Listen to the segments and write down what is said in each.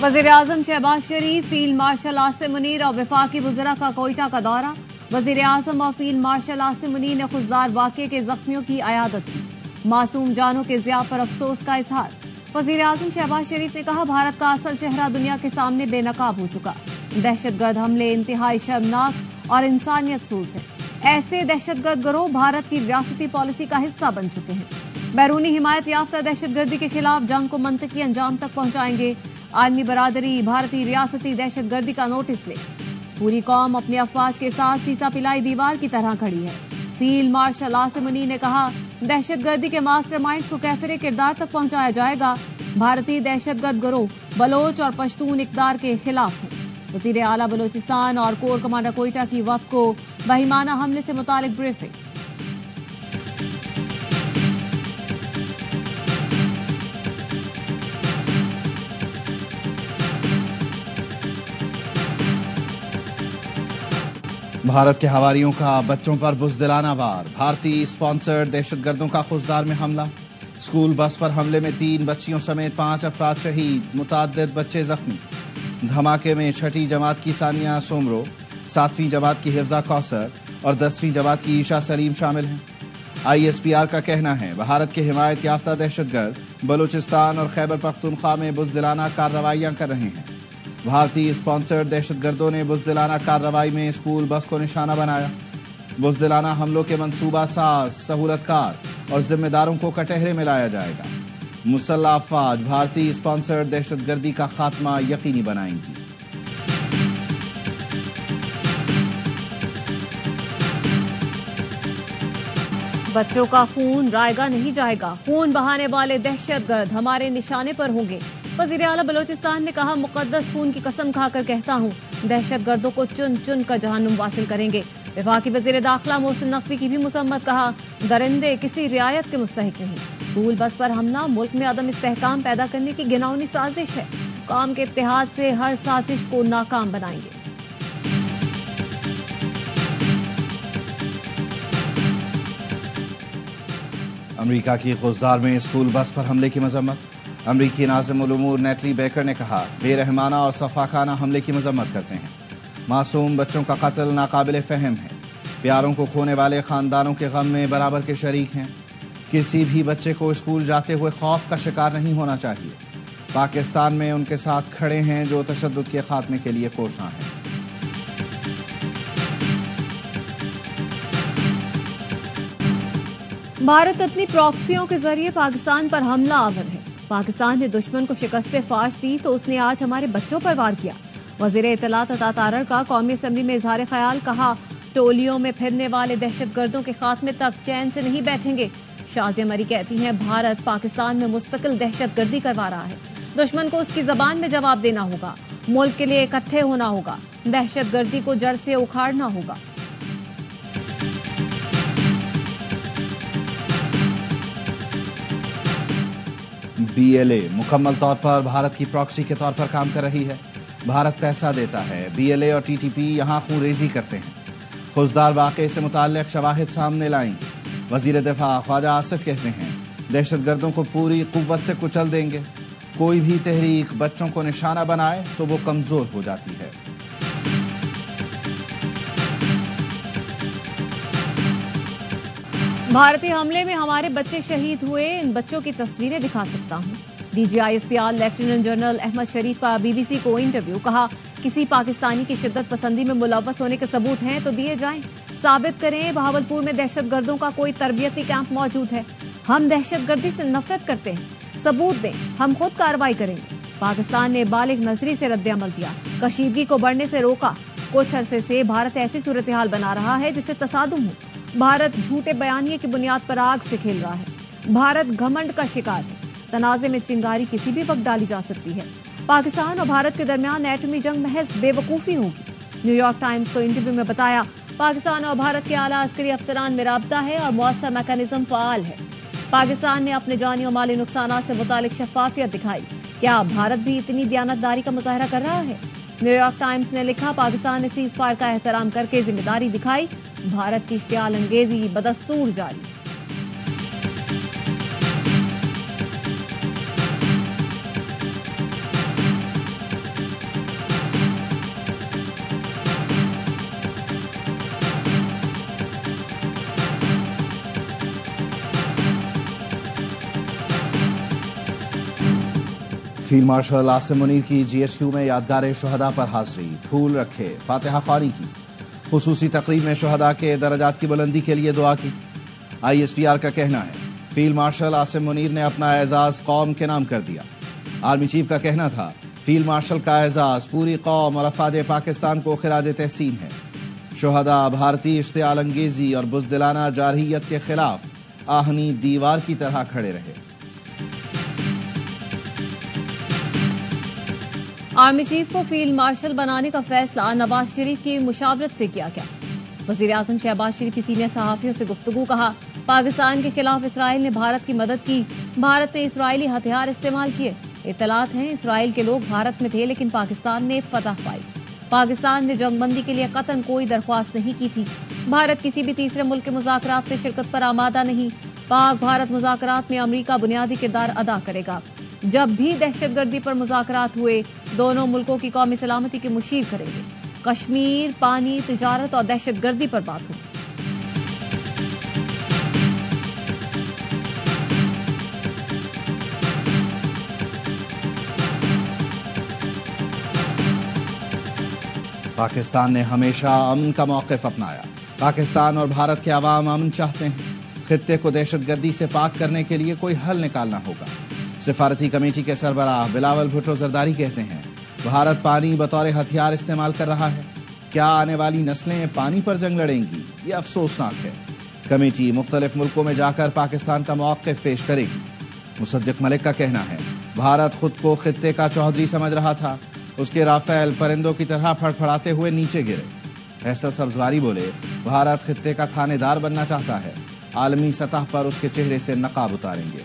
वज़ीर-ए-आज़म शहबाज शरीफ, field marshal Asim Munir और वफाकी वज़रा का कोयटा का दौरा। वज़ीर-ए-आज़म और फील्ड मार्शल आसिम मुनीर ने खुजदार वाक़े के जख्मियों की अयादत की। मासूम जानों के ज़िया पर अफसोस का इजहार। वज़ीर-ए-आज़म शहबाज शरीफ ने कहा, भारत का असल चेहरा दुनिया के सामने बेनकाब हो चुका। दहशतगर्द हमले इंतहाई शर्मनाक और इंसानियत सूज है। ऐसे दहशतगर्द गिरोह भारत की रियासती पॉलिसी का हिस्सा बन चुके हैं। बैरूनी हिमायत याफ्ता दहशतगर्दी के खिलाफ जंग को मंतकी अंजाम तक पहुंचाएंगे। आर्मी बरादरी भारतीय रियासती दहशतगर्दी का नोटिस ले। पूरी कौम अपने अफवाज के साथ सीसा पिलाई दीवार की तरह खड़ी है। फील्ड मार्शल आसिम मुनीर ने कहा, दहशतगर्दी के मास्टरमाइंड्स को कैफिर किरदार तक पहुंचाया जाएगा। भारतीय दहशतगर्द गिरोह बलोच और पश्तून इक़दार के खिलाफ है। वज़ीर आला बलोचिस्तान और कोर कमांडर कोयटा की वफ़द को बहिमाना हमले से मुतालिक ब्रीफिंग। भारत के हवारियों का बच्चों पर बुज़दिलाना वार। भारतीय स्पॉन्सर्ड दहशतगर्दों का खुजदार में हमला। स्कूल बस पर हमले में 3 बच्चियों समेत 5 अफराद शहीद, मुताद्दिद बच्चे जख्मी। धमाके में 6ठी जमात की सानिया सोमरो, 7वीं जमात की हिफ्जा कौसर और 10वीं जमात की ईशा सलीम शामिल हैं। ISPR का कहना है, भारत के हिमायत याफ्ता दहशतगर्द बलूचिस्तान और खैबर पख्तूनख्वा में बुज़दिलाना कार्रवाइयां कर रहे हैं। भारतीय स्पॉन्सर्ड दहशतगर्दों ने बुज़दिलाना कार्रवाई में स्कूल बस को निशाना बनाया। बुज़दिलाना हमलों के मंसूबा साज, सहूलतकार और जिम्मेदारों को कटहरे में लाया जाएगा। मुसल्लह अफवाज भारतीय स्पॉन्सर्ड दहशतगर्दी का खात्मा यकीनी बनाएंगी। बच्चों का खून रायगा नहीं जाएगा। खून बहाने वाले दहशतगर्द हमारे निशाने पर होंगे। वज़ीर आला बलोचिस्तान ने कहा, मुक़द्दस खून की कसम खाकर कहता हूँ, दहशतगर्दों को चुन चुन कर जहन्नुम वासिल करेंगे। वफाकी वज़ीर दाखिला मोहसिन नकवी की भी मुसम्मत। कहा, दरिंदे किसी रियायत के मुस्तहिक नहीं। स्कूल बस पर हमला मुल्क में अदम इस्तेहकाम पैदा करने की घिनौनी साजिश है। कौम के इत्तेहाद से हर साजिश को नाकाम बनाएंगे। अमरीका की खुजदार में स्कूल बस पर हमले की मजम्मत। अमरीकी नाज़िम उल उमूर नेटली बेकर ने कहा, बेरहमाना और सफाकाना हमले की मजम्मत करते हैं। मासूम बच्चों का कत्ल नाकाबिल फ़हम है। प्यारों को खोने वाले ख़ानदानों के गम में बराबर के शरीक हैं। किसी भी बच्चे को स्कूल जाते हुए खौफ का शिकार नहीं होना चाहिए। पाकिस्तान में उनके साथ खड़े हैं जो तशद्दुद के खात्मे के लिए कोशां हैं। भारत अपनी प्रॉक्सियों के जरिए पाकिस्तान पर हमला आवर है। पाकिस्तान ने दुश्मन को शिकस्त फाश दी तो उसने आज हमारे बच्चों पर वार किया। वज़ीर इत्तलात अता तारड़ का कौमी असम्बली में इजहार ख्याल। कहा, टोलियों में फिरने वाले दहशतगर्दों के खात्मे तक चैन से नहीं बैठेंगे। शाज़िया मरी कहती हैं, भारत पाकिस्तान में मुस्तकिल दहशतगर्दी करवा रहा है। दुश्मन को उसकी जबान में जवाब देना होगा। मुल्क के लिए इकट्ठे होना होगा। दहशतगर्दी को जड़ से उखाड़ना होगा। BLA मुकम्मल तौर पर भारत की प्रॉक्सी के तौर पर काम कर रही है। भारत पैसा देता है। BLA और TTP यहाँ खूनरेजी करते हैं। खुजदार वाक़े से मुताल्लिक़ शवाहिद सामने लाएंगे। वज़ीर दिफा ख्वाजा आसिफ कहते हैं, दहशतगर्दों को पूरी कुव्वत से कुचल देंगे। कोई भी तहरीक बच्चों को निशाना बनाए तो वो कमज़ोर हो जाती है। भारतीय हमले में हमारे बच्चे शहीद हुए, इन बच्चों की तस्वीरें दिखा सकता हूँ। DG ISPR lieutenant general Ahmed Sharif का BBC को इंटरव्यू। कहा, किसी पाकिस्तानी की शिद्दत पसंदी में मुलव्वस होने के सबूत हैं तो दिए जाएं। साबित करें बहावलपुर में दहशतगर्दों का कोई तरबियती कैंप मौजूद है। हम दहशतगर्दी से नफरत करते हैं। सबूत दें, हम खुद कार्रवाई करेंगे। पाकिस्तान ने बालिग नजरी से रद्द-ए-अमल दिया, कशीदगी को बढ़ने से रोका। कुछ अरसे से भारत ऐसी सूरत हाल बना रहा है जिससे तसादुम हो। भारत झूठे बयानिए की बुनियाद पर आग से खेल रहा है। भारत घमंड का शिकार है। तनाज़े में चिंगारी किसी भी वक्त डाली जा सकती है। पाकिस्तान और भारत के दरमियान एटमी जंग महज बेवकूफ़ी होगी। न्यूयॉर्क टाइम्स को इंटरव्यू में बताया, पाकिस्तान और भारत के आला अस्करी अफसरान में राब्ता है और मौसर मैकेनिज्म फ़ाल है। पाकिस्तान ने अपने जानी और माली नुकसान से मुतालिक शफाफियत दिखाई। क्या भारत भी इतनी दयानतदारी का मुजाहरा कर रहा है? न्यूयॉर्क टाइम्स ने लिखा, पाकिस्तान ने सीज़ फायर का एहतराम करके जिम्मेदारी दिखाई। भारत की इश्तियाल अंगेजी बदस्तूर जारी। फील्ड मार्शल आसिम मुनीर की GHQ में यादगार शहदा पर हाजिरी, फूल रखे, फातिहा ख्वानी की। खुसूसी तकरीब में शहदा के दर्जात की बुलंदी के लिए दुआ की। ISPR का कहना है फील्ड मार्शल आसिम मुनीर ने अपना एजाज कौम के नाम कर दिया। आर्मी चीफ का कहना था फील्ड मार्शल का एजाज पूरी कौम और अफवाज पाकिस्तान को खिराज तहसीन है। शहदा भारतीय इश्तियाल अंगेजी और बुज़दिलाना जारहियत के खिलाफ आहनी दीवार की तरह खड़े रहे। आर्मी चीफ को फील्ड मार्शल बनाने का फैसला नवाज शरीफ की मुशावरत से किया गया। वजीर आजम शहबाज शरीफ की सीनियर सहाफियों से गुफ्तगू, कहा पाकिस्तान के खिलाफ इसराइल ने भारत की मदद की, भारत ने इसराइली हथियार इस्तेमाल किए। इत्तलात हैं इसराइल के लोग भारत में थे लेकिन पाकिस्तान ने फतह पाई। पाकिस्तान ने जंगबंदी के लिए कतन कोई दरख्वास्त नहीं की थी। भारत किसी भी तीसरे मुल्क के मुज़ाकरात में शिरकत पर आमादा नहीं। पाक भारत मुज़ाकरात में अमरीका बुनियादी किरदार अदा करेगा। जब भी दहशतगर्दी पर मुज़ाकरात हुए दोनों मुल्कों की कौमी सलामती की मुशीर करेंगे। कश्मीर, पानी, तिजारत और दहशतगर्दी पर बात हुई। पाकिस्तान ने हमेशा अमन का मौक़िफ़ अपनाया। पाकिस्तान और भारत के अवाम अमन चाहते हैं। खित्ते को दहशतगर्दी से पाक करने के लिए कोई हल निकालना होगा। सिफारती कमेटी के सरबराह बिलावल भुट्टो जरदारी कहते हैं भारत पानी बतौर हथियार इस्तेमाल कर रहा है। क्या आने वाली नस्लें पानी पर जंग लड़ेंगी? ये अफसोसनाक है। कमेटी मुख्तलिफ मुल्कों में जाकर पाकिस्तान का मौक़िफ़ पेश करेगी। मुसद्दिक मलिक का कहना है भारत खुद को खित्ते का चौधरी समझ रहा था। उसके राफेल परिंदों की तरह फड़फड़ाते हुए नीचे गिरे। फैसल सब्जवारी बोले भारत खित्ते का थानेदार बनना चाहता है। आलमी सतह पर उसके चेहरे से नकाब उतारेंगे।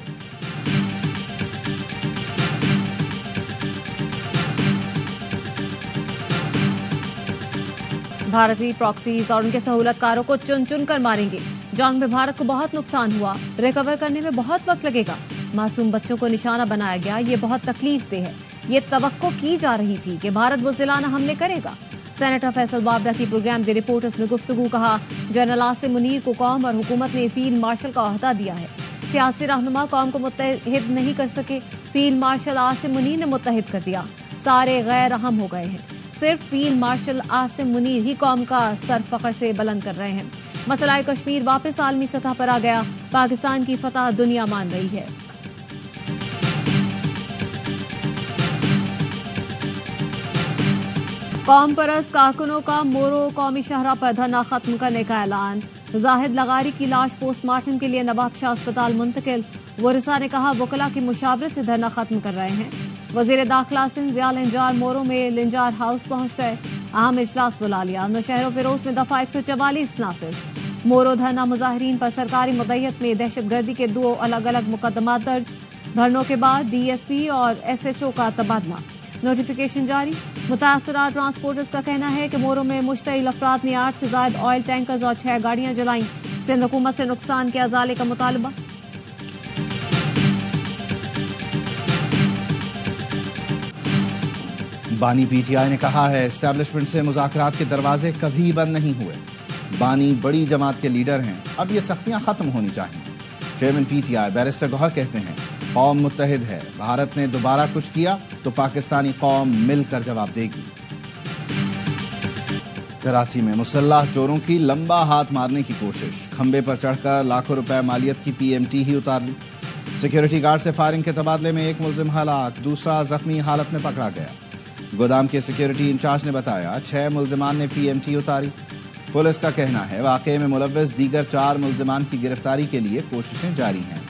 भारतीय प्रॉक्सीज और उनके सहूलतकारों को चुन चुन कर मारेंगे। जंग में भारत को बहुत नुकसान हुआ, रिकवर करने में बहुत वक्त लगेगा। मासूम बच्चों को निशाना बनाया गया, ये बहुत तकलीफ दे है। ये तवक्को की जा रही थी कि भारत बुज़दिलाना हमले करेगा। सेनेटर फैसल बाबरा की प्रोग्राम द रिपोर्टर्स में गुफ्तगू, कहा जनरल आसिम मुनीर को कौम और हुकूमत ने फील्ड मार्शल का ओहदा दिया है। सियासी रहनुमा कौम को मुत्तहिद नहीं कर सके, फील्ड मार्शल आसिम मुनीर ने मुत्तहिद कर दिया। सारे गैर अहम हो गए हैं। सिर्फ फील्ड मार्शल आसिम मुनीर ही कौम का सर फख्र से बुलंद कर रहे हैं। मसला कश्मीर वापस आलमी सतह पर आ गया। पाकिस्तान की फतह दुनिया मान रही है। कौम परस्त कारकुनों का मोरो कौमी शहरा पर धरना खत्म करने का ऐलान। जाहिद लगारी की लाश पोस्टमार्टम के लिए नवाब शाह अस्पताल मुंतकिल। वरिसा ने कहा वकला की मुशावरत से धरना खत्म कर रहे हैं। वजीर दाखिला सिंह ज़िया लिंजार मोरो में लिंजार हाउस पहुंच गए। अहम इजलास बुला लिया। नौशहर फिरोज में दफा 144 नाफिज। मोरो धरना मुजाहिरीन पर सरकारी मुद्दत में दहशतगर्दी के 2 अलग अलग मुकदमा दर्ज। धरनों के बाद DSP और SHO का तबादला। नोटिफिकेशन जारी। मुतासरा ट्रांसपोर्टर्स का कहना है कि मोरो में मुश्तइल अफराद ने 8 से ज्यादा ऑयल टैंकर्स और 6 गाड़ियां जलाईं। सिंध हुकूमत से नुकसान के अजाले का मुतालबा। बानी PTI ने कहा है एस्टैब्लिशमेंट से मुज़ाकरात के दरवाजे कभी बंद नहीं हुए। बानी बड़ी जमात के लीडर हैं, अब ये सख्तियां खत्म होनी चाहिए। चेयरमैन PTI बैरिस्टर गौहर कहते हैं कौम मुत्तहिद है। भारत ने दोबारा कुछ किया तो पाकिस्तानी कौम मिलकर जवाब देगी। कराची में मुसल्लाह चोरों की लंबा हाथ मारने की कोशिश। खंबे पर चढ़कर लाखों रुपए मालियत की PMT ही उतार ली। सिक्योरिटी गार्ड से फायरिंग के तबादले में एक मुलजिम हलाक, दूसरा जख्मी हालत में पकड़ा गया। गोदाम के सिक्योरिटी इंचार्ज ने बताया 6 मुलजिमान ने PMT उतारी। पुलिस का कहना है वाकये में मुलव्वस दीगर 4 मुलजिमान की गिरफ्तारी के लिए कोशिशें जारी हैं।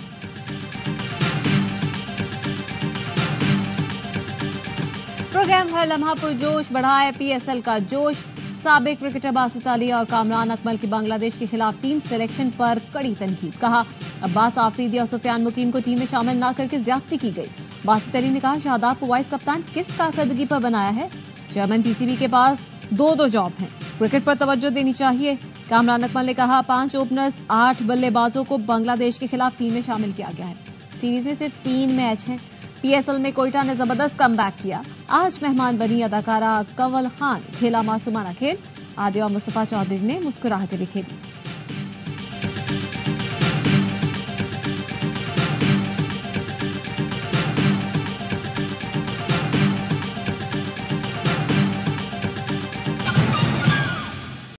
प्रोग्राम हर लम्हा पुरजोश बढ़ाए PSL का जोश। साबिक क्रिकेटर बासित अली और कामरान अकमल की बांग्लादेश के खिलाफ टीम सिलेक्शन पर कड़ी तनकीद। कहा अब्बास आफरीदी और सुफियान मुकीम को टीम में शामिल न करके ज्यादती की गई। बासित अली ने कहा शादाब को वाइस कप्तान किस कारकर्दगी पर बनाया है। चेयरमैन PCB के पास 2 जॉब हैं, क्रिकेट पर तवज्जो देनी चाहिए। कामरान अकमल ने कहा 5 ओपनर्स 8 बल्लेबाजों को बांग्लादेश के खिलाफ टीम में शामिल किया गया है। सीरीज में सिर्फ 3 मैच हैं। PSL में कोयटा ने जबरदस्त कमबैक किया। आज मेहमान बनी अदाकारा कंवल खान खेला मासूमाना खेल। आदिया मुस्तफा चौधरी ने मुस्कुराहटें बिखेरी।